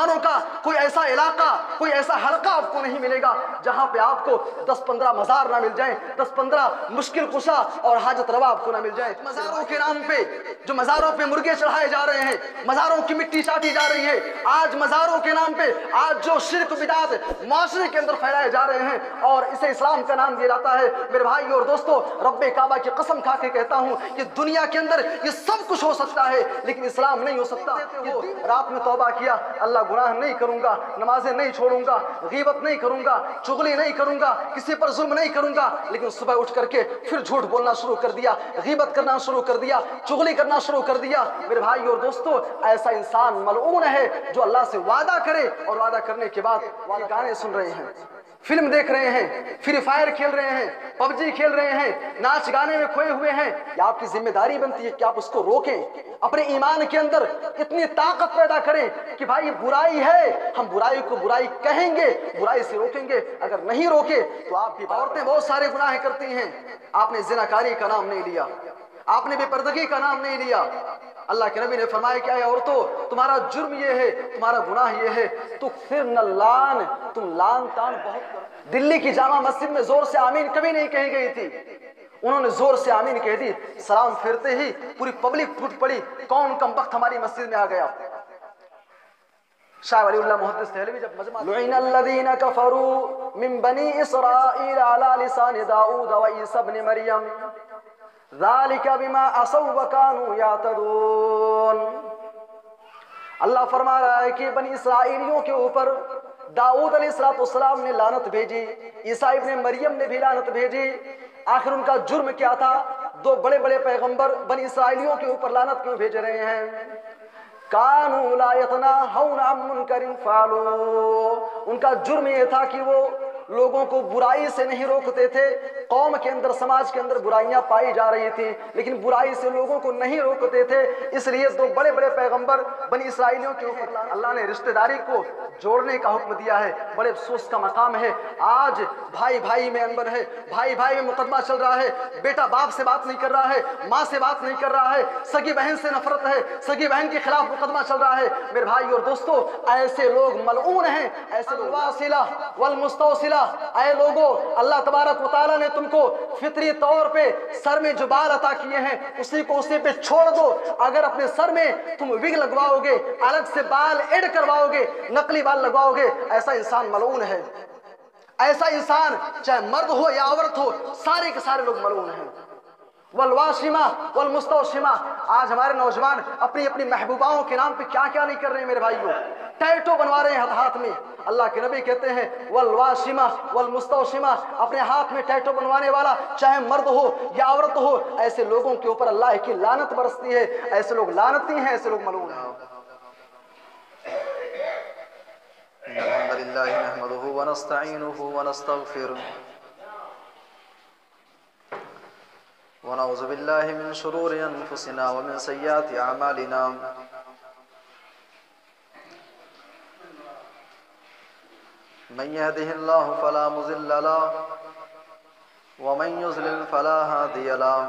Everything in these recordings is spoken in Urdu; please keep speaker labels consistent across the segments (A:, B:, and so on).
A: مسلمانوں کا کوئی ایسا علاقہ، کوئی ایسا حلقہ آپ کو نہیں ملے گا جہاں پہ آپ کو 10-15 مزار نہ مل جائیں، 10-15 مشکل کشا اور حاجت روا آپ کو نہ مل جائیں۔ مزاروں کے نام پہ جو مزاروں پہ مرغے چڑھائے جا رہے ہیں، مزاروں کی مٹی چاٹی جا رہی ہے، آج مزاروں کے نام پہ آج جو شرک بدعات معاشرے کے اندر پھیلائے جا رہے ہیں اور اسے اسلام کا نام دیا جاتا ہے، میرے بھائی اور دوستو، رب کعبہ کی قسم کھا کے کہتا ہوں کہ دنیا کے اندر یہ سب کچھ ہو سکتا ہے لیکن اسلام نہیں ہو سکتا۔ رات میں توبہ کیا، اللہ گناہ نہیں کروں گا، نمازیں نہیں چھوڑوں گا، غیبت نہیں کروں گا، چغلی نہیں کروں گا، کسی پر ظلم نہیں کروں گا، لیکن صبح اٹھ کر کے پھر جھوٹ بولنا شروع کر دیا، غیبت کرنا شروع کر دیا، چغلی کرنا شروع کر دیا۔ میرے بھائی اور دوستو، ایسا انسان ملعون ہے جو اللہ سے وعدہ کرے اور وعدہ کرنے کے بعد گانے سن رہے ہیں، فلم دیکھ رہے ہیں، فری فائر کھیل رہے ہیں، پب جی کھیل رہے ہیں، ناچ گانے میں کھوئے ہوئے ہیں۔ یہ آپ کی ذمہ داری بنتی ہے کہ آپ اس کو روکیں، اپنے ایمان کے اندر اتنی طاقت پیدا کریں کہ بھائی یہ برائی ہے، ہم برائی کو برائی کہیں گے، برائی سے روکیں گے۔ اگر نہیں روکے تو آپ بھی عورتیں بہت سارے گناہ کرتی ہیں، آپ نے زناکاری کا نام نہیں لیا، آپ نے بے پردگی کا نام نہیں لیا۔ اللہ کے نبی نے فرمایا کہ اے عورتوں، تمہارا جرم یہ ہے، تمہارا گناہ یہ ہے، تکثرن اللعن، تم لعن تان بہت کرو۔ دلی کی جامع مسجد میں زور سے آمین کبھی نہیں کہی گئی تھی، انہوں نے زور سے آمین کہہ دی، سلام پھیرتے ہی پوری پبلک ٹوٹ پڑی، کون کم بخت ہماری مسجد میں آ گیا۔ شاہ ولی اللہ محدث دہلوی جب مجمع لعن الذین کفروا من بنی اسرائیل علی لسان داؤد و عیسی ابن مریم ذالک بما عصوا وکانوا یعتدون۔ اللہ فرما رہا ہے کہ بنی اسرائیلیوں کے اوپر داؤد علیہ السلام نے لعنت بھیجی، عیسیٰ ابن مریم نے بھی لعنت بھیجی۔ آخر ان کا جرم کیا تھا؟ دو بڑے بڑے پیغمبر بنی اسرائیلیوں کے اوپر لعنت کیوں بھیج رہے ہیں؟ کانوا لا یتناہون عن منکر فعلوہ، ان کا جرم یہ تھا کہ وہ لوگوں کو برائی سے نہیں روکتے تھے۔ قوم کے اندر، سماج کے اندر برائیاں پائی جا رہی تھیں لیکن برائی سے لوگوں کو نہیں روکتے تھے، اس لیے دو بڑے بڑے پیغمبر بنی اسرائیلیوں کے اوپر اللہ نے رشتہ داری کو جوڑنے کا حکم دیا ہے۔ بڑے افسوس کا مقام ہے آج بھائی بھائی میں انبن ہے، بھائی بھائی میں مقدمہ چل رہا ہے، بیٹا باپ سے بات نہیں کر رہا ہے، ماں سے بات نہیں کر رہا ہے، سگی بہن سے نفرت ہے، سگی بہن کے خلاف مقدمہ چل رہا ہے۔ میرے بھائی اور دوستو، ایسے لوگ ملعون ہیں، ایسے لوگ الواصلہ والمستوصلہ۔ اے لوگو، اللہ تبارک و تعالیٰ نے تم کو فطری طور پہ سر میں جو بال عطا کیے ہیں اسی کو اسی پہ چھوڑ دو۔ اگر اپنے سر میں تم وگ لگواؤ گے، الگ سے بال ایڈ کرواؤ گے، نقلی بال لگواؤ گے، ایسا انسان ملعون ہے۔ ایسا انسان چاہے مرد ہو یا عورت ہو، سارے کے سارے لوگ ملعون ہیں۔ والواشمہ والمستوشمہ، آج ہمارے نوجوان اپنی اپنی محبوباؤں کے نام پہ کیا کیا نہیں کر رہے ہیں میرے بھائیوں، ٹیٹو بنوا رہے ہیں ہاتھ میں۔ اللہ کے نبی کہتے ہیں والواشمہ والمستوشمہ، اپنے ہاتھ میں ٹیٹو بنوانے والا چاہے مرد ہو یا عورت ہو، ایسے لوگوں کے اوپر اللہ کی لعنت برستی ہے۔ ایسے لوگ لعنتی ہیں، ایسے لوگ ملعون ہیں۔
B: الحمد للہ نحمده ونستعینه ونستغفره ونعوذ باللہ من شرور انفسنا ومن سیئات اعمالنا، من يهده الله فلا مضل له ومن يضلل فلا هادي له،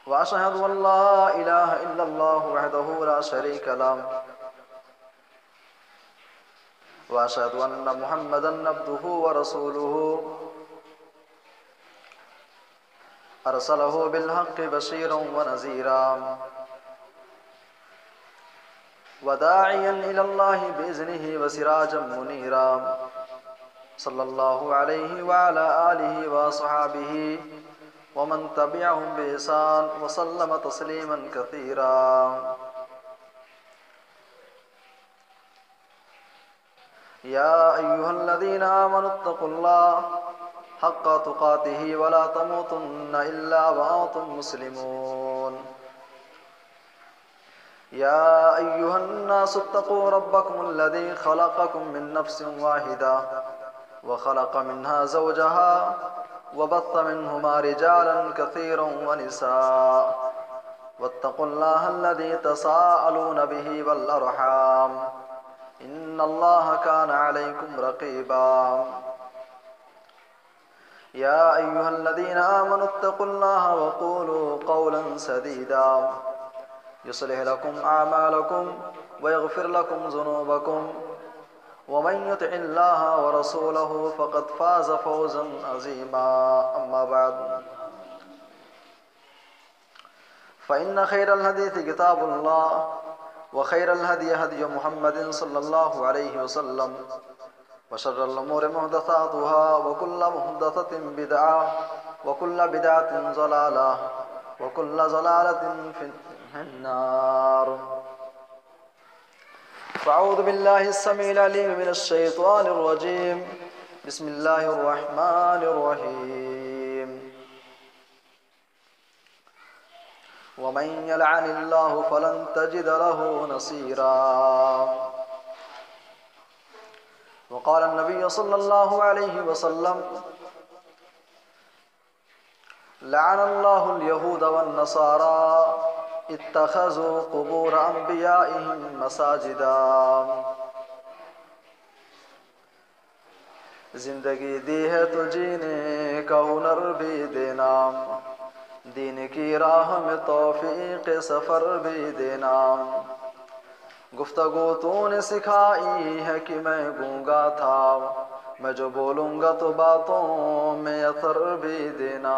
B: وأشهد أن لا إله إلا الله وحده لا شريك له، وأشهد أن محمدا عبده ورسوله أرسله بالحق بشيرا ونذيرا وداعيا إلى الله بإذنه وسراجا منيرا، صلى الله عليه وعلى آله وصحابه ومن تبعهم بإحسان وسلم تسليما كثيرا۔ يا أيها الذين آمنوا اتقوا الله حق تقاته ولا تموتن إلا وأنتم مسلمون۔ يا أيها الناس اتقوا ربكم الذي خلقكم من نفس واحدة وخلق منها زوجها وبث منهما رجالا كثيرا ونساء، واتقوا الله الذي تساءلون به والأرحام إن الله كان عليكم رقيبا۔ يا أيها الذين آمنوا اتقوا الله وقولوا قولا سديدا يصلح لكم أعمالكم ويغفر لكم ذنوبكم ومن يطع الله ورسوله فقد فاز فوزا عظيما. أما بعد فإن خير الحديث كتاب الله وخير الهدي هدي محمد صلى الله عليه وسلم وشر الأمور محدثاتها وكل محدثة بدعة وكل بدعة ضلالة وكل ضلالة في النار. فأعوذ بالله السميع العليم من الشيطان الرجيم. بسم الله الرحمن الرحيم. ومن يلعن الله فلن تجد له نصيرا. وقال النبي صلى الله عليه وسلم لعن الله اليهود والنصارى اتخذوا قبور انبیائهم مساجدا. زندگی دی ہے تو جینے کا ہنر بھی دینا، دین کی راہ میں توفیق سفر بھی دینا. گفتگو تو نے سکھائی ہے کہ میں گونگا تھا، میں جو بولوں گا تو باتوں میں اثر بھی دینا.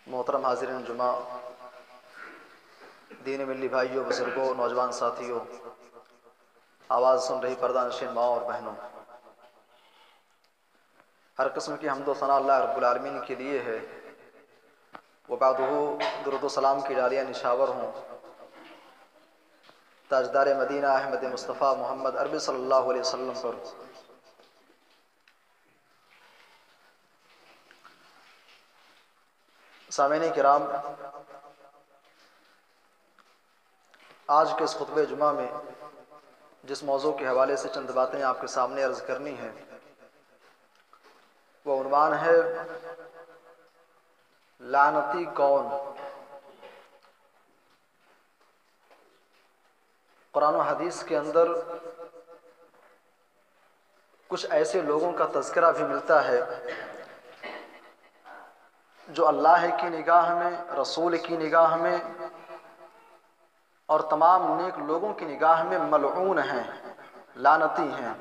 B: محترم حاضرین جمعہ، دین ملی بھائیوں، بزرگوں، نوجوان ساتھیوں، آواز سن رہی پردہ نشین ماں اور بہنوں، ہر قسم کی حمد و ثنا اللہ رب العالمین کے لیے ہے. وبعدہ درود و سلام کی ڈالیاں نشاور ہوں تاجدار مدینہ احمد مصطفیٰ محمد عربی صلی اللہ علیہ وسلم پر. سامعین کرام، آج کے اس خطبہ جمعہ میں جس موضوع کے حوالے سے چند باتیں آپ کے سامنے عرض کرنی ہیں، وہ عنوان ہے لعنتی کون. قرآن و حدیث کے اندر کچھ ایسے لوگوں کا تذکرہ بھی ملتا ہے جو اللہ کی نگاہ میں، رسول کی نگاہ میں اور تمام نیک لوگوں کی نگاہ میں ملعون ہیں، لعنتی ہیں.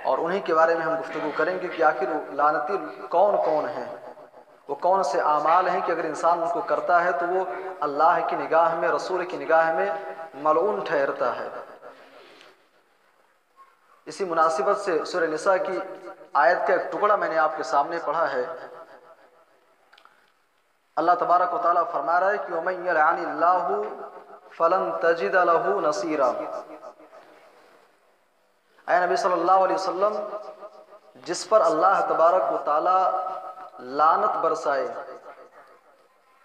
B: اور انہی کے بارے میں ہم گفتگو کریں گے کہ آخر لعنتی کون کون ہیں، وہ کون سے اعمال ہیں کہ اگر انسان ان کو کرتا ہے تو وہ اللہ کی نگاہ میں، رسول کی نگاہ میں ملعون ٹھہرتا ہے. اسی مناسبت سے سورہ نساء کی آیت کا ایک ٹکڑا میں نے آپ کے سامنے پڑھا ہے. اللہ تبارک و تعالیٰ فرما رہا ہے کہ وَمَن يَلْعَنِ اللَّهُ فَلَن تَجِدَ لَهُ نَصِيرًا. اے نبی صلی اللہ علیہ وسلم، جس پر اللہ تبارک و تعالیٰ لعنت برسائے،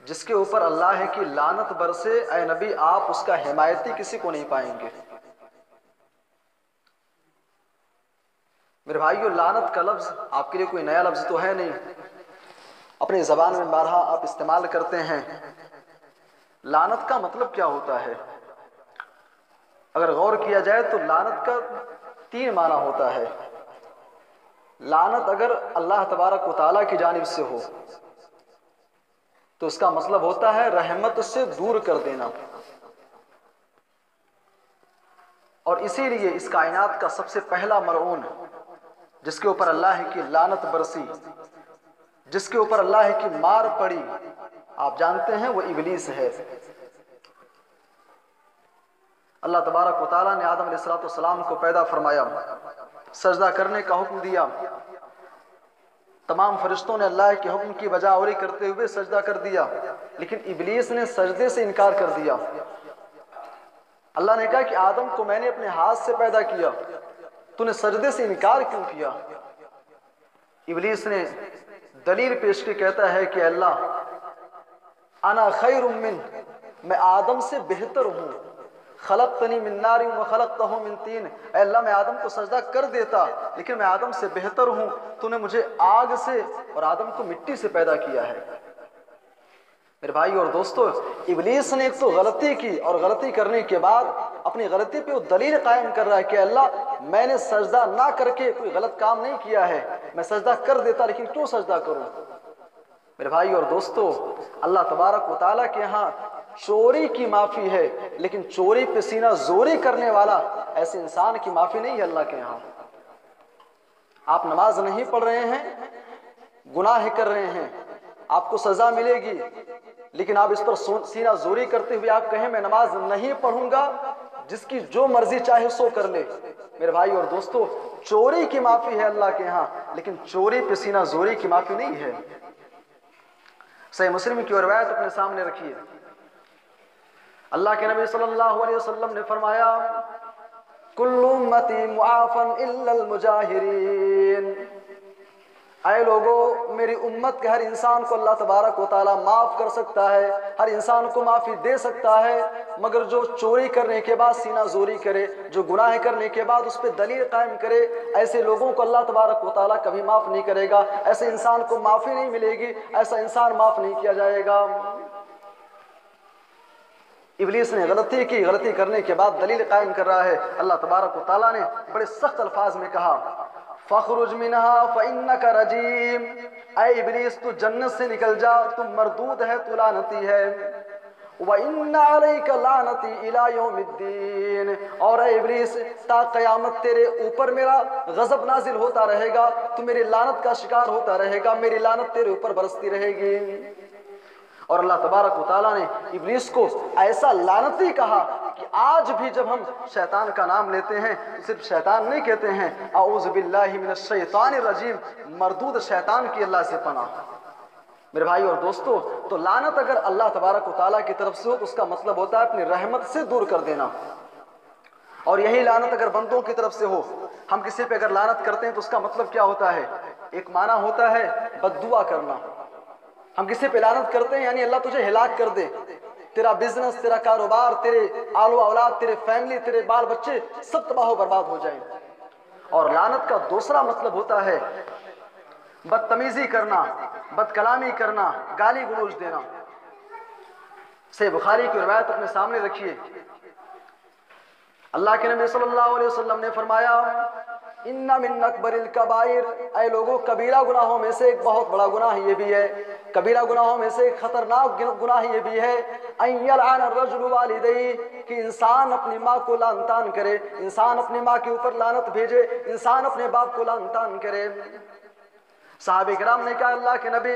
B: جس کے اوپر اللہ کی لعنت برسے، اے نبی آپ اس کا حمایتی کسی کو نہیں پائیں گے. میرے بھائیو، لعنت کا لفظ آپ کے لیے کوئی نیا لفظ تو ہے نہیں، اپنی زبان میں بارہا آپ استعمال کرتے ہیں. لعنت کا مطلب کیا ہوتا ہے؟ اگر غور کیا جائے تو لعنت کا 3 معنی ہوتا ہے. لعنت اگر اللہ تبارک و تعالیٰ کی جانب سے ہو تو اس کا مطلب ہوتا ہے رحمت سے دور کر دینا. اور اسی لیے اس کائنات کا سب سے پہلا ملعون جس کے اوپر اللہ کی لعنت برسی، جس کے اوپر اللہ کی مار پڑی، آپ جانتے ہیں وہ ابلیس ہے. اللہ تبارک و تعالیٰ نے آدم علیہ السلام کو پیدا فرمایا، سجدہ کرنے کا حکم دیا. تمام فرشتوں نے اللہ کے حکم کی بجاوری کرتے ہوئے سجدہ کر دیا، لیکن ابلیس نے سجدے سے انکار کر دیا. اللہ نے کہا کہ آدم کو میں نے اپنے ہاتھ سے پیدا کیا، تو نے سجدے سے انکار کیوں کیا؟ ابلیس نے دلیل پیش کی، کہتا ہے کہ اللہ انا خیر من، میں آدم سے بہتر ہوں. خلقتنی من نار وخلقتہ من طین، اے اللہ میں آدم کو سجدہ کر دیتا لیکن میں آدم سے بہتر ہوں، تو نے مجھے آگ سے اور آدم کو مٹی سے پیدا کیا ہے. میرے بھائی اور دوستو، ابلیس نے ایک تو غلطی کی اور غلطی کرنے کے بعد اپنی غلطی پہ وہ دلیل قائم کر رہا ہے کہ اللہ میں نے سجدہ نہ کر کے کوئی غلط کام نہیں کیا ہے، میں سجدہ کر دیتا لیکن کیوں سجدہ کروں؟ میرے بھائی اور دوستو، اللہ تبارک و تعالیٰ کے ہاں چوری کی معافی ہے، لیکن چوری پہ سینہ زوری کرنے والا ایسے انسان کی معافی نہیں ہے اللہ کے ہاں۔ آپ نماز نہیں پڑھ رہے ہیں، گناہ کر رہے ہیں، آپ کو سزا ملے گی، لیکن آپ اس پر سینہ زوری کرتے ہوئے آپ کہیں میں نماز نہیں پڑھوں گا، جس کی جو مرضی چاہے سو کر لے۔ میرے بھائی اور دوستو، چوری کی معافی ہے اللہ کے ہاں، لیکن چوری پہ سینہ زوری کی معافی نہیں ہے۔ صحیح مسلم کی روایت اپنے سامنے رکھیے، اللہ کے نبی صلی اللہ علیہ وسلم نے فرمایا کل امتی معافا الا المجاہرین، اے لوگو میری امت کے ہر انسان کو اللہ تبارک و تعالیٰ معاف کر سکتا ہے، ہر انسان کو معافی دے سکتا ہے، مگر جو چوری کرنے کے بعد سینہ زوری کرے، جو گناہ کرنے کے بعد اس پہ دلیل قائم کرے، ایسے لوگوں کو اللہ تبارک و تعالیٰ کبھی معاف نہیں کرے گا، ایسے انسان کو معافی نہیں ملے گی، ایسا انسان معاف نہیں کیا جائے گا۔ ابلیس نے غلطی کی، غلطی کرنے کے بعد دلیل قائم کر رہا ہے۔ اللہ تبارک و تعالیٰ نے بڑے سخت الفاظ میں کہا فَخْرُجْ مِنْهَا فَإِنَّكَ رَجِيمٌ، اے ابلیس تو جنت سے نکل جا، تم مردود ہے، تو لعنتی ہے۔ وَإِنَّ عَلَيْكَ لَعْنَتِي إِلَى يَوْمِ الدِّينِ، اور اے ابلیس تا قیامت تیرے اوپر میرا غضب نازل ہوتا رہے گا، تو میری لعنت کا شکار ہوتا رہے گا، میری لعنت تیرے اوپر برستی رہے گی۔ اور اللہ تبارک و تعالیٰ نے ابلیس کو ایسا لعنتی کہا کہ آج بھی جب ہم شیطان کا نام لیتے ہیں تو صرف شیطان نہیں کہتے ہیں، اعوذ باللہ من الشیطان الرجیم، مردود شیطان کی اللہ سے پناہ۔ میرے بھائی اور دوستو، تو لعنت اگر اللہ تبارک و تعالیٰ کی طرف سے ہو تو اس کا مطلب ہوتا ہے اپنی رحمت سے دور کر دینا، اور یہی لعنت اگر بندوں کی طرف سے ہو، ہم کسی پہ اگر لعنت کرتے ہیں تو اس کا مطلب کیا ہوتا ہے؟ ایک معنی ہوتا ہے بد دعا کرنا۔ ہم کسی پہ لعنت کرتے ہیں یعنی اللہ تجھے ہلاک کر دے، تیرا بزنس، تیرا کاروبار، تیرے آل و اولاد، تیرے فیملی، تیرے بال بچے سب تباہ و برباد ہو جائیں۔ اور لعنت کا دوسرا مطلب ہوتا ہے بدتمیزی کرنا، بد کلامی کرنا، گالی گلوچ دینا۔ صحیح بخاری کی روایت اپنے سامنے رکھیے، اللہ کے نبی صلی اللہ علیہ وسلم نے فرمایا ان من اکبر الکبائر، اے لوگوں کبیرہ گناہوں میں سے ایک بہت بڑا گناہ یہ بھی ہے، کبیرہ گناہوں میں سے ایک خطرناک گناہ یہ بھی ہے ان یلعن الرجل والدیہ، کہ انسان اپنی ماں کو لعن طعن کرے، انسان اپنی ماں کے اوپر لعنت بھیجے، انسان اپنے باپ کو لعن طعن کرے۔ صحابہ کرام نے کہا اللہ کے نبی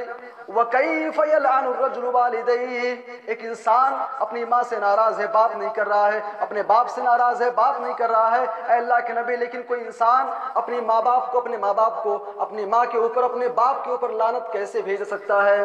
B: وَكَيْفَ يَلْعَنُ الرَّجُلُ وَالِدَيْهِ، ایک انسان اپنی ماں سے ناراض ہے، بات نہیں کر رہا ہے، اپنے باپ سے ناراض ہے، بات نہیں کر رہا ہے، اے اللہ کے نبی لیکن کوئی انسان اپنی ماں باپ کو، اپنے ماں باپ کو، اپنی ماں کے اوپر، اپنے باپ کے اوپر لعنت کیسے بھیج سکتا ہے؟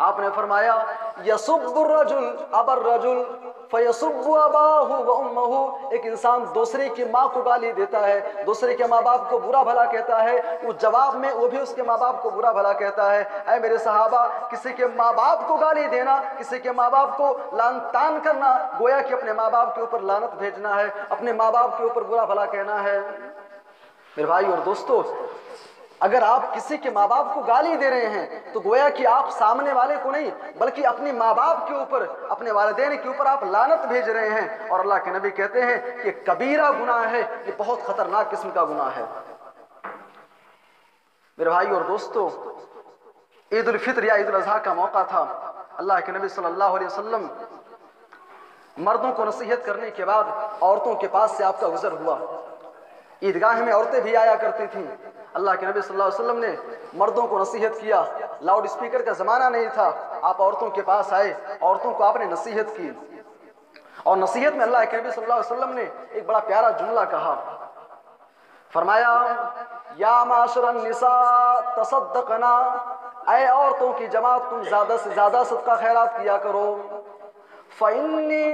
B: آپ نے فرمایا یسب الرجل ابا الرجل فیسب اباہ و امہ، ایک انسان دوسرے کی ماں کو گالی دیتا ہے، دوسرے کے ماں باپ کو برا بھلا کہتا ہے، وہ جواب میں وہ بھی اس کے ماں باپ کو برا بھلا کہتا ہے۔ اے میرے صحابہ، کسی کے ماں باپ کو گالی دینا، کسی کے ماں باپ کو لعن طعن کرنا، گویا کہ اپنے ماں باپ کے اوپر لعنت بھیجنا ہے، اپنے ماں باپ کے اوپر برا بھلا کہنا ہے۔ میرے بھائی اور دوستو، اگر آپ کسی کے ماں باپ کو گالی دے رہے ہیں تو گویا کہ آپ سامنے والے کو نہیں بلکہ اپنی ماں باپ کے اوپر، اپنے والدین کے اوپر آپ لعنت بھیج رہے ہیں، اور اللہ کے نبی کہتے ہیں کہ کبیرہ گناہ ہے، یہ بہت خطرناک قسم کا گناہ ہے۔ میرے بھائی اور دوستو، عید الفطر یا عید الاضحیٰ کا موقع تھا، اللہ کے نبی صلی اللہ علیہ وسلم مردوں کو نصیحت کرنے کے بعد عورتوں کے پاس سے آپ کا گزر ہوا، عیدگاہ میں عورتیں بھی آیا کرتی تھیں، اللہ کے نبی صلی اللہ علیہ وسلم نے مردوں کو نصیحت کیا، لاؤڈ اسپیکر کا زمانہ نہیں تھا، آپ عورتوں کے پاس آئے، عورتوں کو آپ نے نصیحت کی، اور نصیحت میں اللہ کے نبی صلی اللہ علیہ وسلم نے ایک بڑا پیارا جملہ کہا، فرمایا یا معاشر النساء تصدقنا، اے عورتوں کی جماعت تم زیادہ سے زیادہ صدقہ خیرات کیا کرو، فَإِنِّي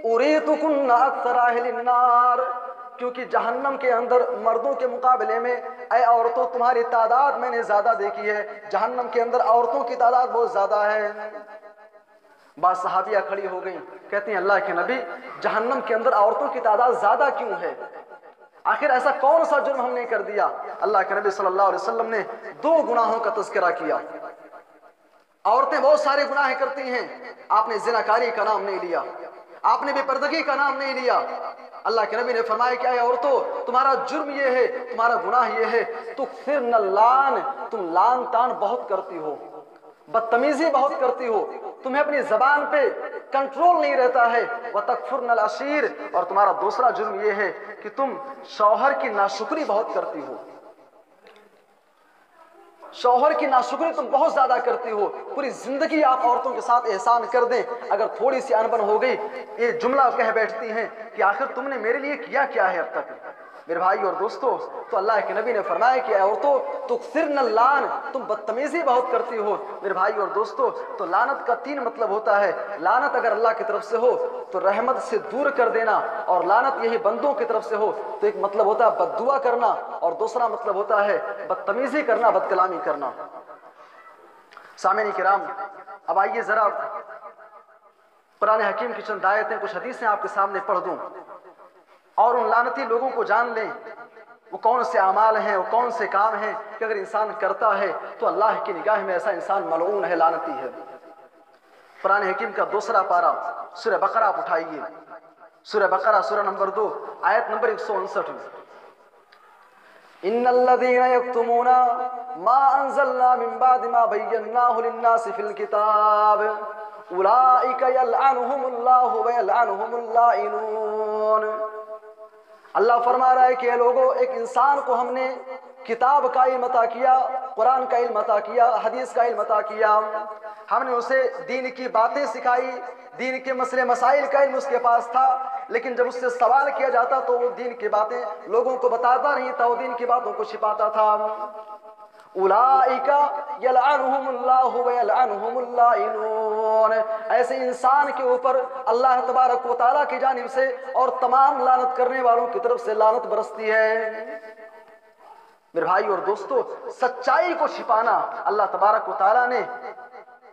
B: أُرِيتُكُنَّ أَكْثَرَ أَهْلِ النَّارِ، کیونکہ جہنم کے اندر مردوں کے مقابلے میں اے عورتوں تمہاری تعداد میں نے زیادہ دیکھی ہے، جہنم کے اندر عورتوں کی تعداد بہت زیادہ ہے۔ بعض صحابیہ کھڑی ہو گئیں، کہتی ہیں اللہ کے نبی جہنم کے اندر عورتوں کی تعداد زیادہ کیوں ہے؟ آخر ایسا کون سا جرم ہم نے کر دیا؟ اللہ کے نبی صلی اللہ علیہ وسلم نے دو گناہوں کا تذکرہ کیا۔ عورتیں بہت سارے گناہ کرتی ہیں، آپ نے زناکاری کا نام نہیں لیا، آپ نے بے پردگی کا نام نہیں لیا۔ اللہ کے نبی نے فرمایا کہ اے عورتوں، تمہارا جرم یہ ہے، تمہارا گناہ یہ ہے، تکثرن اللعن، تم لعن تان بہت کرتی ہو، بدتمیزی بہت کرتی ہو، تمہیں اپنی زبان پہ کنٹرول نہیں رہتا ہے، وَتَكْفُرْنَ الْعَشِيرَ، اور تمہارا دوسرا جرم یہ ہے کہ تم شوہر کی ناشکری بہت کرتی ہو، شوہر کی ناشکری تم بہت زیادہ کرتی ہو۔ پوری زندگی آپ عورتوں کے ساتھ احسان کر دیں، اگر تھوڑی سی انبن ہو گئی یہ جملہ کہہ بیٹھتی ہیں کہ آخر تم نے میرے لیے کیا کیا ہے اب تک۔ میرے بھائی اور دوستو، تو اللہ کے نبی نے فرمایا کہ اے عورتوں تکثرن اللعن، تم بدتمیزی بہت کرتی ہو۔ میرے بھائی اور دوستو، تو لعنت کا 3 مطلب ہوتا ہے۔ لعنت اگر اللہ کی طرف سے ہو تو رحمت سے دور کر دینا، اور لعنت یہی بندوں کی طرف سے ہو تو ایک مطلب ہوتا ہے بد دعا کرنا، اور دوسرا مطلب ہوتا ہے بدتمیزی کرنا، بد کلامی کرنا۔ سامعین کرام، اب آئیے ذرا قرآن حکیم کی چند آیتیں، کچھ حدیثیں آپ کے سامنے پڑھ دوں اور ان لعنتی لوگوں کو جان لیں وہ کون سے اعمال ہیں، وہ کون سے کام ہیں کہ اگر انسان کرتا ہے تو اللہ کی نگاہ میں ایسا انسان ملعون ہے، لعنتی ہے۔ قرآن حکیم کا 2 پارہ سورہ بقرہ آپ اٹھائیے، سورہ بقرہ سورہ نمبر 2 آیت نمبر 159۔ ان الذين يكتمون ما انزلنا من بعد ما بيناه للناس في الكتاب اولئك يلعنهم الله ويلعنهم اللائنون۔ اللہ فرما رہا ہے کہ اے لوگو، ایک انسان کو ہم نے کتاب کا علم عطا کیا، قرآن کا علم عطا کیا، حدیث کا علم عطا کیا، ہم نے اسے دین کی باتیں سکھائی، دین کے مسئلے مسائل کا علم اس کے پاس تھا، لیکن جب اس سے سوال کیا جاتا تو وہ دین کی باتیں لوگوں کو بتاتا نہیں تھا، وہ دین کی باتوں کو چھپاتا تھا۔ اولئک یلعنہم اللہ ویلعنہم اللائنون، ایسے انسان کے اوپر اللہ تبارک و تعالیٰ کی جانب سے اور تمام لعنت کرنے والوں کی طرف سے لعنت برستی ہے۔ میرے بھائی اور دوستو، سچائی کو چھپانا، اللہ تبارک و تعالیٰ نے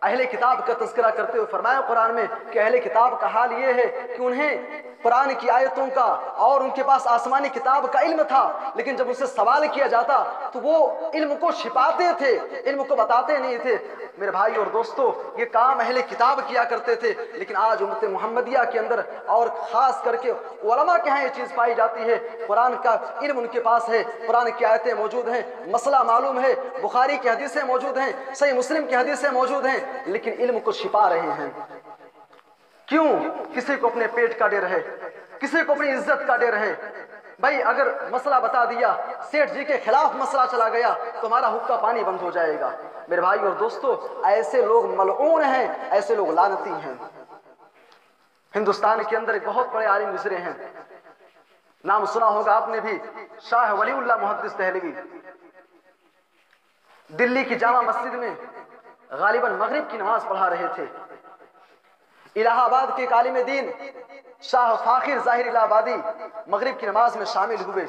B: اہل کتاب کا تذکرہ کرتے ہوئے فرمایا قرآن میں کہ اہل کتاب کا حال یہ ہے کہ انہیں قرآن کی آیتوں کا اور ان کے پاس آسمانی کتاب کا علم تھا، لیکن جب ان سے سوال کیا جاتا تو وہ علم کو چھپاتے تھے، علم کو بتاتے نہیں تھے۔ میرے بھائی اور دوستو، یہ کام اہل کتاب کیا کرتے تھے، لیکن آج امت محمدیہ کے اندر اور خاص کر کے علماء کے ہاں یہ چیز پائی جاتی ہے، قرآن کا علم ان کے پاس ہے، قرآن کی آیتیں موجود ہیں، مسئلہ معلوم ہے، بخاری کی حدیثیں موجود ہیں، صحیح مسلم کی حدیثیں موجود ہیں، لیکن علم کو چھپا رہے ہیں۔ کیوں؟ کسی کو اپنے پیٹ کا ڈر ہے، کسی کو اپنی عزت کا ڈر ہے۔ بھائی اگر مسئلہ بتا دیا، سیٹھ جی کے خلاف مسئلہ چلا گیا تو ہمارا حقہ پانی بند ہو جائے گا۔ میرے بھائی اور دوستو، ایسے لوگ ملعون ہیں، ایسے لوگ لعنتی ہیں۔ ہندوستان کے اندر ایک بہت بڑے عالم گزرے ہیں، نام سنا ہوگا آپ نے بھی، شاہ ولی اللہ محدث دہلوی۔ دلی کی جامع مسجد میں غالباً مغرب کی نماز پڑھا رہے تھے۔ الہ آباد کے ایک عالم دین شاہ فاخر ظاہر الہ آبادی مغرب کی نماز میں شامل ہوئے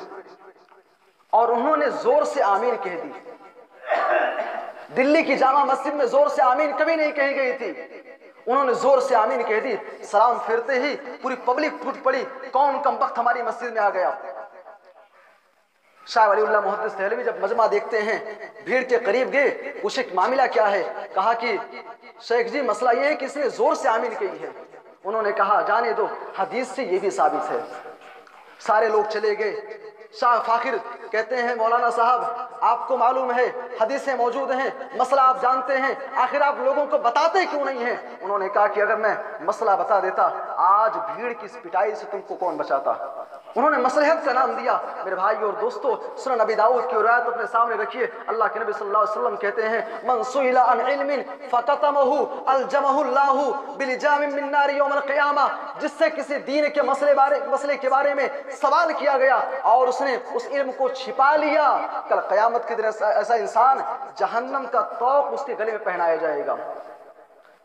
B: اور انہوں نے زور سے آمین کہہ دی۔ دلی کی جامع مسجد میں زور سے آمین کبھی نہیں کہی گئی تھی، انہوں نے زور سے آمین کہہ دی۔ سلام پھیرتے ہی پوری پبلک ٹوٹ پڑی، کون کم بخت ہماری مسجد میں آ گیا۔ شاہ ولی اللہ محدث دہلوی جب مجمع دیکھتے ہیں، بھیڑ کے قریب گئے، پوچھے معاملہ کیا ہے؟ کہا کہ شیخ جی مسئلہ یہ ہے کہ اس نے زور سے آمین کہی ہے۔ انہوں نے کہا جانے دو، حدیث سے یہ بھی ثابت ہے۔ سارے لوگ چلے گئے۔ شاہ فاخر کہتے ہیں مولانا صاحب آپ کو معلوم ہے، حدیثیں موجود ہیں، مسئلہ آپ جانتے ہیں، آخر آپ لوگوں کو بتاتے کیوں نہیں ہیں؟ انہوں نے کہا کہ اگر میں مسئلہ بتا دیتا آج بھیڑ کی اس پٹائی سے تم کو کون بچاتا۔ انہوں نے مصلحت کا نام دیا۔ میرے بھائی اور دوستو، سنن نبی داؤد کی روایت اپنے سامنے رکھیے، اللہ کے نبی صلی اللہ علیہ وسلم کہتے ہیں من سئل عن علم فکتمہ الجمہ اللہ بلجام من نار یوم القیامہ، جس سے کسی دین کے مسئلے کے بارے میں سوال کیا گیا اور اس نے اس علم کو چھپا لیا، کل قیامت کے دن ایسا انسان جہنم کا طوق اس کے گلے میں پہنایا جائے گا۔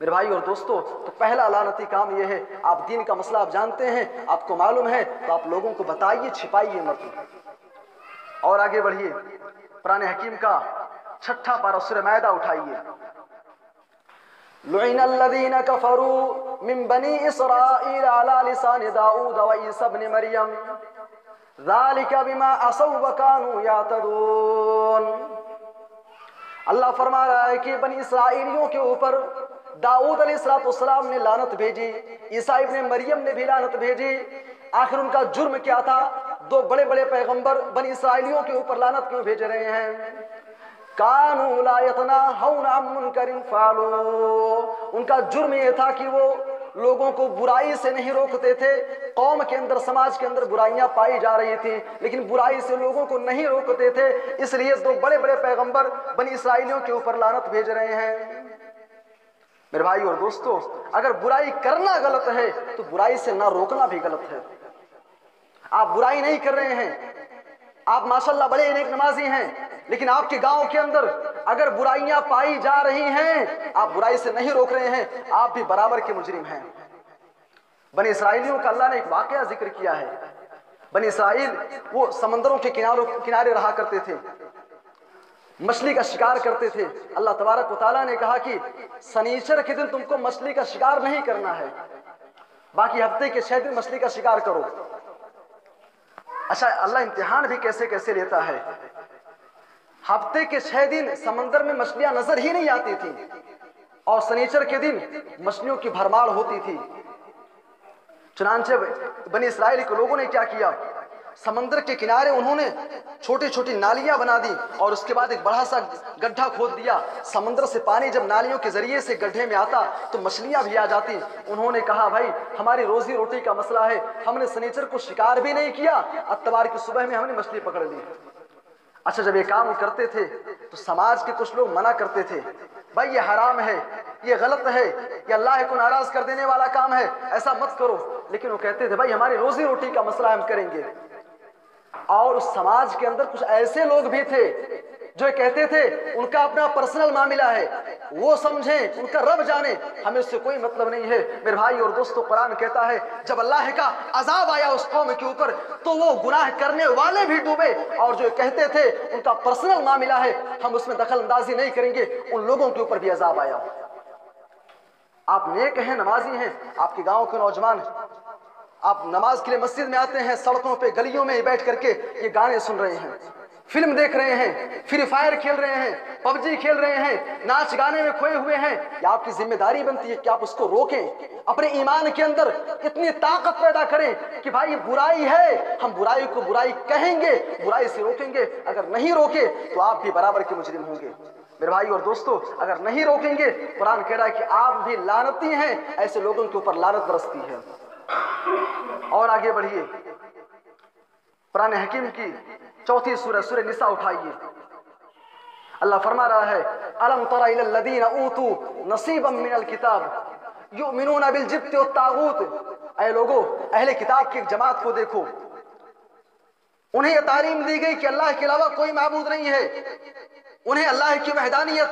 B: میرے بھائی اور دوستو، تو پہلا لعنتی کام یہ ہے، آپ دین کا مسئلہ آپ جانتے ہیں، آپ کو معلوم ہے تو آپ لوگوں کو بتائیے، چھپائیے مت۔ اور آگے بڑھیے، قرآن حکیم کا 6 پارہ سورہ مائدہ اٹھائیے۔ لعن الذین کفروا من بنی اسرائیل علی لسان داؤد وعیسی ابن مریم ذلک بما عصوا وکانوا یعتدون۔
A: اللہ فرما رہا ہے کہ بنی اسرائیلیوں کے اوپر داؤد علیہ السلام نے لعنت بھیجی، عیسیٰ ابن مریم نے بھی لعنت بھیجی۔ آخر ان کا جرم کیا تھا؟ دو بڑے بڑے پیغمبر بنی اسرائیلیوں کے اوپر لعنت کیوں بھیج رہے ہیں؟ کانوا لا یتناہون عن منکر فعلوہ، ان کا جرم یہ تھا کہ وہ لوگوں کو برائی سے نہیں روکتے تھے۔ قوم کے اندر، سماج کے اندر برائیاں پائی جا رہی تھی لیکن برائی سے لوگوں کو نہیں روکتے تھے، اس لیے دو بڑے بڑے پیغمبر بنی اسرائیلیوں کے اوپر لعنت بھیج رہے ہیں۔ میرے بھائی اور دوستو، اگر برائی کرنا غلط ہے تو برائی سے نہ روکنا بھی غلط ہے۔ آپ برائی نہیں کر رہے ہیں، آپ ماشاءاللہ بڑے نیک نمازی ہیں، لیکن آپ کے گاؤں کے اندر اگر برائیاں پائی جا رہی ہیں، آپ برائی سے نہیں روک رہے ہیں، آپ بھی برابر کے مجرم ہیں۔ بنی اسرائیلیوں کا اللہ نے ایک واقعہ ذکر کیا ہے۔ بنی اسرائیل وہ سمندروں کے کنارے رہا کرتے تھے، مچھلی کا شکار کرتے تھے۔ اللہ تبارک و تعالیٰ نے کہا کہ سنیچر کے دن تم کو مچھلی کا شکار نہیں کرنا ہے، باقی ہفتے کے 6 دن مچھلی کا شکار کرو۔ اچھا، اللہ امتحان بھی کیسے کیسے لیتا ہے۔ ہفتے کے 6 دن سمندر میں مچھلیاں نظر ہی نہیں آتی تھی اور سنیچر کے دن مچھلیوں کی بھرمار ہوتی تھی۔ چنانچہ بنی اسرائیل کے لوگوں نے کیا کیا، سمندر کے کنارے انہوں نے چھوٹی چھوٹی نالیاں بنا دی اور اس کے بعد ایک بڑا سا گڈھا کھود دیا۔ سمندر سے پانی جب نالیوں کے ذریعے سے گڈھے میں آتا تو مچھلیاں بھی آ جاتی۔ انہوں نے کہا بھائی ہماری روزی روٹی کا مسئلہ ہے، ہم نے سنیچر کو شکار بھی نہیں کیا، اتوار کی صبح میں ہم نے مچھلی پکڑ لی۔ اچھا، جب یہ کام کرتے تھے تو سماج کے کچھ لوگ منع کرتے تھے، بھائی یہ حرام ہے، یہ غلط ہے، یہ اللہ کو ناراض کر دینے والا کام ہے، ایسا مت کرو۔ لیکن وہ کہتے تھے بھائی ہماری روزی روٹی کا مسئلہ ہم کریں گے۔ اور اس سماج کے اندر کچھ ایسے لوگ بھی تھے جو کہتے تھے ان کا اپنا پرسنل معاملہ ہے، وہ سمجھیں، ان کا رب جانے، ہمیں اس سے کوئی مطلب نہیں ہے۔ میرے بھائی اور دوستو، قرآن کہتا ہے جب اللہ کا عذاب آیا اس قوم کے اوپر تو وہ گناہ کرنے والے بھی ڈوبے، اور جو کہتے تھے ان کا پرسنل معاملہ ہے ہم اس میں دخل اندازی نہیں کریں گے، ان لوگوں کے اوپر بھی عذاب آیا۔ آپ نیک ہیں، نمازی ہیں، آپ کے گاؤں کے نوجوان، آپ نماز کے لیے مسجد میں آتے ہیں، سڑکوں پہ گلیوں میں بیٹھ کر کے یہ گانے سن رہے ہیں، فلم دیکھ رہے ہیں، فری فائر کھیل رہے ہیں، PUBG کھیل رہے ہیں، ناچ گانے میں کھوئے ہوئے ہیں، یہ آپ کی ذمہ داری بنتی ہے کہ آپ اس کو روکیں، اپنے ایمان کے اندر اتنی طاقت پیدا کریں کہ بھائی یہ برائی ہے، ہم برائی کو برائی کہیں گے، برائی سے روکیں گے۔ اگر نہیں روکے تو آپ بھی برابر کے مجرم ہوں گے۔ میرے بھائی اور دوستو، اگر نہیں روکیں گے، قرآن کہہ رہا ہے کہ آپ بھی لعنتی ہیں، ایسے لوگوں کے اوپر لعنت برستی ہے۔ اور آگے بڑھیے، قرآن حکیم کی 4 سورہ نساء اٹھائیے۔ اللہ فرما رہا ہے الم تر الی الذین اوتوا نصیبا من الکتاب یؤمنون بالجبت والطاغوت، اے لوگو اہل کتاب کی ایک جماعت کو دیکھو، انہیں یہ تعلیم دی گئی کہ اللہ کے علاوہ کوئی معبود نہیں ہے، انہیں اللہ کی وحدانیت،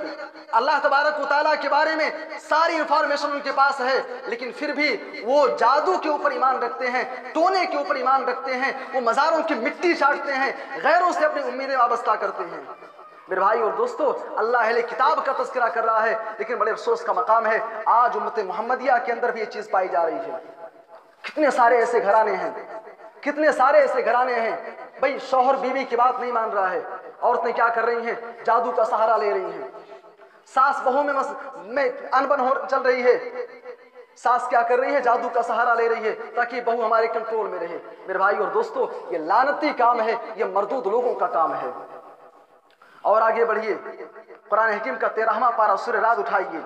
A: اللہ تبارک و تعالیٰ کے بارے میں ساری انفارمیشن ان کے پاس ہے، لیکن پھر بھی وہ جادو کے اوپر ایمان رکھتے ہیں، ٹونے کے اوپر ایمان رکھتے ہیں، وہ مزاروں کی مٹی چاٹتے ہیں، غیروں سے اپنی امیدیں وابستہ کرتے ہیں۔ میرے بھائی اور دوستو، اللہ اہل کتاب کا تذکرہ کر رہا ہے، لیکن بڑے افسوس کا مقام ہے آج امت محمدیہ کے اندر بھی یہ چیز پائی جا رہی ہے۔ کتنے سارے ایسے گھرانے ہیں، کتنے سارے ایسے گھرانے ہیں، بھئی شوہر بیوی کی بات نہیں مان رہا ہے، عورتیں کیا کر رہی ہیں، جادو کا سہارا لے رہی ہیں، ساس بہو میں انبن چل رہی ہے، ساس کیا کر رہی ہے، جادو کا سہارا لے رہی ہے تاکہ بہو ہمارے کنٹرول میں رہے۔ میرے بھائی اور دوستو، یہ لعنتی کام ہے، یہ مردود لوگوں کا کام ہے۔ اور آگے بڑھیے، قرآن حکیم کا 13واں پارہ سورہ رعد اٹھائیے۔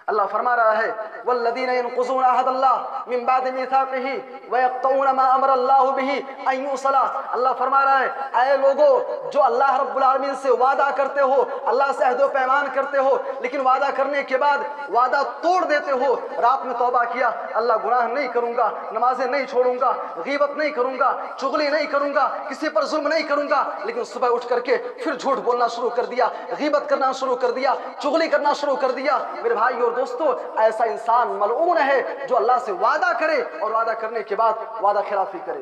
A: اللہ فرما رہا ہے والذین ينقضون عہد اللہ من بعد میثاقہ ویقطعون ما امر اللہ بہ ان یوصل، اللہ فرما رہا ہے اے لوگو جو اللہ رب العالمین سے وعدہ کرتے ہو، اللہ سے عہد و پیمان کرتے ہو، لیکن وعدہ کرنے کے بعد وعدہ توڑ دیتے ہو۔ رات میں توبہ کیا، اللہ گناہ نہیں کروں گا، نمازیں نہیں چھوڑوں گا، غیبت نہیں کروں گا، چغلی نہیں کروں گا، کسی پر ظلم نہیں کروں گا، لیکن صبح اٹھ کر کے پھر جھوٹ بولنا شروع کر دیا، غیبت کرنا شروع کر دیا، چغلی کرنا شروع کر دیا۔ میرے بھائی اور دوستو، ایسا انسان ملعون ہے جو اللہ سے وعدہ کرے اور وعدہ کرنے کے بعد وعدہ خلافی کرے۔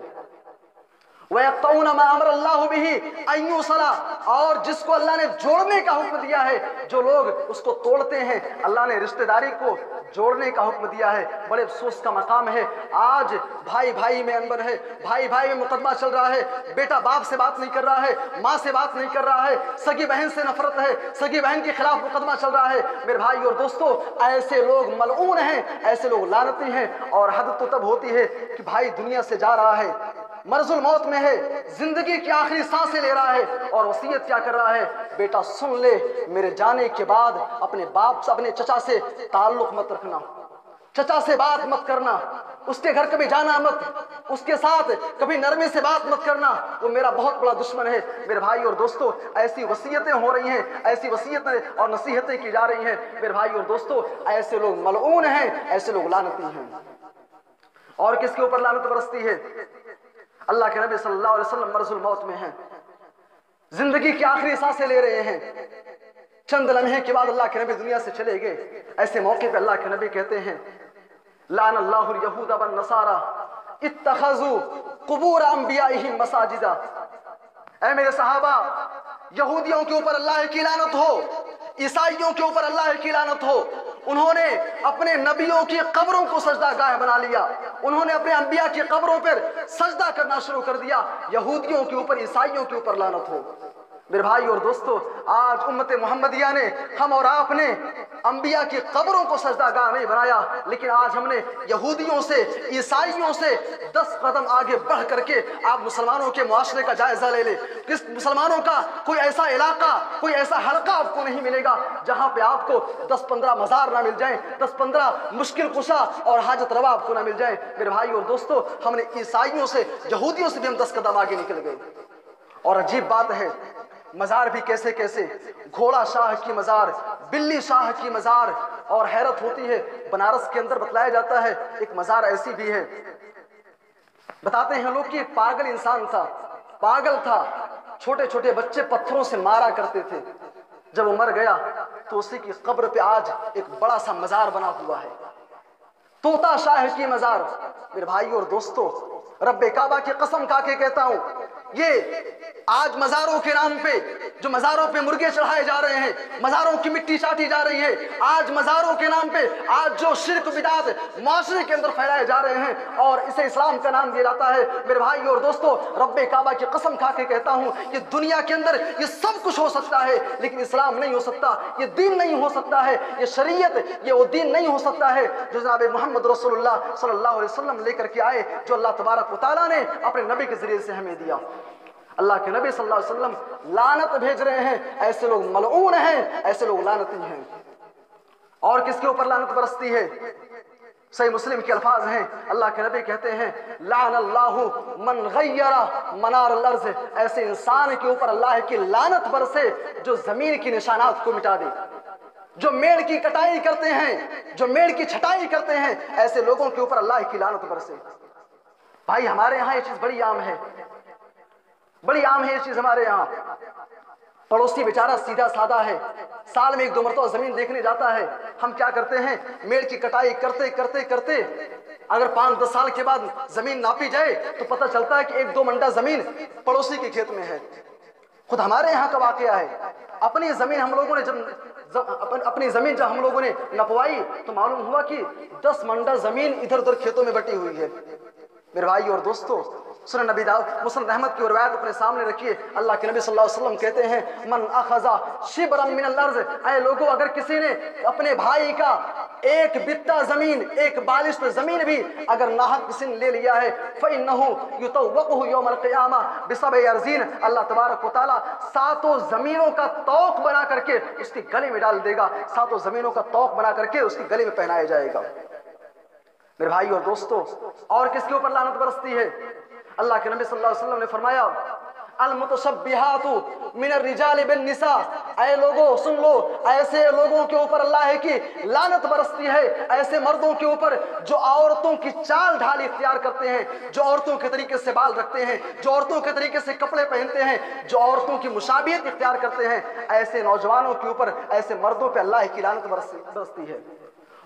A: وَيَقْطَعُونَ مَا أَمَرَ اللَّهُ بِهِ أَن يُوصَلَ، اور جس کو اللہ نے جوڑنے کا حکم دیا ہے جو لوگ اس کو توڑتے ہیں، اللہ نے رشتہ داری کو جوڑنے کا حکم دیا ہے۔ بڑے افسوس کا مقام ہے، آج بھائی بھائی میں انبن ہے، بھائی بھائی میں مقدمہ چل رہا ہے، بیٹا باپ سے بات نہیں کر رہا ہے، ماں سے بات نہیں کر رہا ہے، سگی بہن سے نفرت ہے، سگی بہن کے خلاف مقدمہ چل رہا ہے۔ میرے بھائی اور دوستو، ایسے لوگ ملعون ہیں، ایسے لوگ لعنتی ہیں، اور حد تو تب ہوتی ہے کہ بھائی دنیا سے جا رہا ہے، مرض الموت میں ہے، زندگی کی آخری سانسیں لے رہا ہے، اور وصیت کیا کر رہا ہے؟ بیٹا سن لے، میرے جانے کے بعد اپنے باپ سے، اپنے چچا سے تعلق مت رکھنا، چچا سے بات مت کرنا، اس کے گھر کبھی جانا مت، اس کے ساتھ کبھی نرمی سے بات مت کرنا، وہ میرا بہت بڑا دشمن ہے۔ میرے بھائی اور دوستو، ایسی وصیتیں ہو رہی ہیں، ایسی وصیتیں اور نصیحتیں کی جا رہی ہیں۔ میرے بھائی اور دوستو، ایسے لوگ ملعون ہیں، ایسے لوگ لعنتی ہیں۔ اور کس کے اوپر لعنت برستی ہے؟ اللہ کے نبی صلی اللہ علیہ وسلم مرض الموت میں ہیں، زندگی کی آخری سانسیں لے رہے ہیں، چند لمحے کے بعد اللہ کے نبی دنیا سے چلے گئے۔ ایسے موقع پہ اللہ کے نبی کہتے ہیں، لعن اللہ الیہود والنصارى اتخذوا قبور انبیائہم مساجدا۔ اے میرے صحابہ، یہودیوں کے اوپر اللہ کی لعنت ہو، عیسائیوں کے اوپر اللہ کی لعنت ہو، انہوں نے اپنے نبیوں کی قبروں کو سجدہ گاہ بنا لیا، انہوں نے اپنے انبیاء کی قبروں پر سجدہ کرنا شروع کر دیا۔ یہودیوں کے اوپر، عیسائیوں کے اوپر لعنت ہو۔ میرے بھائی اور دوستو، آج امت محمدیہ نے، ہم اور آپ نے انبیاء کی قبروں کو سجدہ گاہ نہیں بنایا، لیکن آج ہم نے یہودیوں سے، عیسائیوں سے 10 قدم آگے بڑھ کر کے آپ مسلمانوں کے معاشرے کا جائزہ لے لیں۔ کس مسلمانوں کا کوئی ایسا علاقہ، کوئی ایسا حلقہ آپ کو نہیں ملے گا جہاں پہ آپ کو 10-15 مزار نہ مل جائیں، 10-15 مشکل کشا اور حاجت روا آپ کو نہ مل جائیں۔ میرے بھائی اور دوستو، ہم نے عیسائیوں سے، یہودیوں سے بھی ہم 10 قدم آگے نکل گئے۔ اور عجیب بات ہے، مزار بھی کیسے کیسے، گھوڑا شاہ کی مزار، بلی شاہ کی مزار، اور حیرت ہوتی ہے، بنارس کے اندر بتلایا جاتا ہے ایک مزار ایسی بھی ہے، بتاتے ہیں لوگ کہ ایک پاگل انسان تھا، پاگل تھا، چھوٹے چھوٹے بچے پتھروں سے مارا کرتے تھے، جب وہ مر گیا تو اسی کی قبر پہ آج ایک بڑا سا مزار بنا ہوا ہے، طوطا شاہ کی مزار۔ میرے بھائی اور دوستو، رب کعبہ کی قسم کھا کے کہتا ہوں، یہ آج مزاروں کے نام پہ، جو مزاروں پہ مرغے چڑھائے جا رہے ہیں، مزاروں کی مٹی چاٹی جا رہی ہے، آج مزاروں کے نام پہ آج جو شرک بدعت معاشرے کے اندر پھیلائے جا رہے ہیں اور اسے اسلام کا نام دیا جاتا ہے، میرے بھائی اور دوستو، رب کعبہ کی قسم کھا کے کہتا ہوں، یہ دنیا کے اندر یہ سب کچھ ہو سکتا ہے، لیکن اسلام نہیں ہو سکتا، یہ دین نہیں ہو سکتا ہے، یہ شریعت، یہ وہ دین نہیں ہو سکتا ہے جو جناب محمد رسول اللہ صلی اللہ علیہ وسلم لے کر کے آئے، جو اللہ تبارک و تعالیٰ نے اپنے نبی کے ذریعے سے ہمیں دیا۔ اللہ کے نبی صلی اللہ علیہ وسلم لعنت بھیج رہے ہیں، ایسے لوگ ملعون ہیں، ایسے لوگ لعنتی ہیں۔ اور کس کے اوپر لعنت برستی ہے؟ صحیح مسلم کے الفاظ ہیں، اللہ کے نبی کہتے ہیں، لعن اللہ من غیر منار الارض، ایسے انسان کے اوپر اللہ کی لعنت برسے جو زمین کی نشانات کو مٹا دے، جو میڑ کی کٹائی کرتے ہیں، جو میڑ کی چھٹائی کرتے ہیں، ایسے لوگوں کے اوپر اللہ کی لعنت برسے۔ بھائی ہمارے یہاں یہ چیز بڑی عام ہے، بڑی عام ہے یہ چیز ہمارے یہاں۔ پڑوسی بیچارہ سیدھا سادہ ہے، سال میں 1-2 مرتبہ زمین دیکھنے جاتا ہے، ہم کیا کرتے ہیں، میڑ کی کٹائی کرتے کرتے کرتے اگر 5-10 سال کے بعد زمین ناپی جائے تو پتہ چلتا ہے کہ 1-2 منڈا زمین پڑوسی کے کھیت میں ہے۔ خود ہمارے یہاں کا واقعہ ہے، اپنی زمین ہم لوگوں نے جب ہم لوگوں نے نپوائی تو معلوم ہوا کہ 10 منڈا زمین ادھر ادھر کھیتوں میں بٹی ہوئی ہے۔ میرے بھائی اور دوستو، سنن نبی داؤد مسند احمد کی روایت اپنے سامنے رکھیے، اللہ کے نبی صلی اللہ علیہ وسلم کہتے ہیں، من اخذ شبرا من الارض، اے لوگوں اگر کسی نے اپنے بھائی کا ایک بتہ زمین، ایک بالشت زمین بھی اگر ناحق کسی نے لے لیا ہے، فإنه يطوقه يوم القيامة بسبع ارضین، اللہ تبارک و تعالیٰ 7 زمینوں کا طوق بنا کر کے اس کے گلے میں ڈال دے گا، 7 زمینوں کا طوق بنا کر کے اس کے گلے میں پہنایا جائے گا۔ میرے بھائی اور دوستو، اور کس کے اوپر لعنت برستی ہے؟ اللہ کے نبی صلی اللہ علیہ وسلم نے فرمایا، المتشبہات من الرجال بالنساء، اے لوگوں سن لو، ایسے لوگوں کے اوپر اللہ کی لعنت برستی ہے، ایسے مردوں کے اوپر جو عورتوں کی چال ڈھال اختیار کرتے ہیں، جو عورتوں کے طریقے سے بال رکھتے ہیں، جو عورتوں کے طریقے سے کپڑے پہنتے ہیں، جو عورتوں کی مشابہت اختیار کرتے ہیں، ایسے نوجوانوں کے اوپر، ایسے مردوں پہ اللہ کی لعنت برستی ہے۔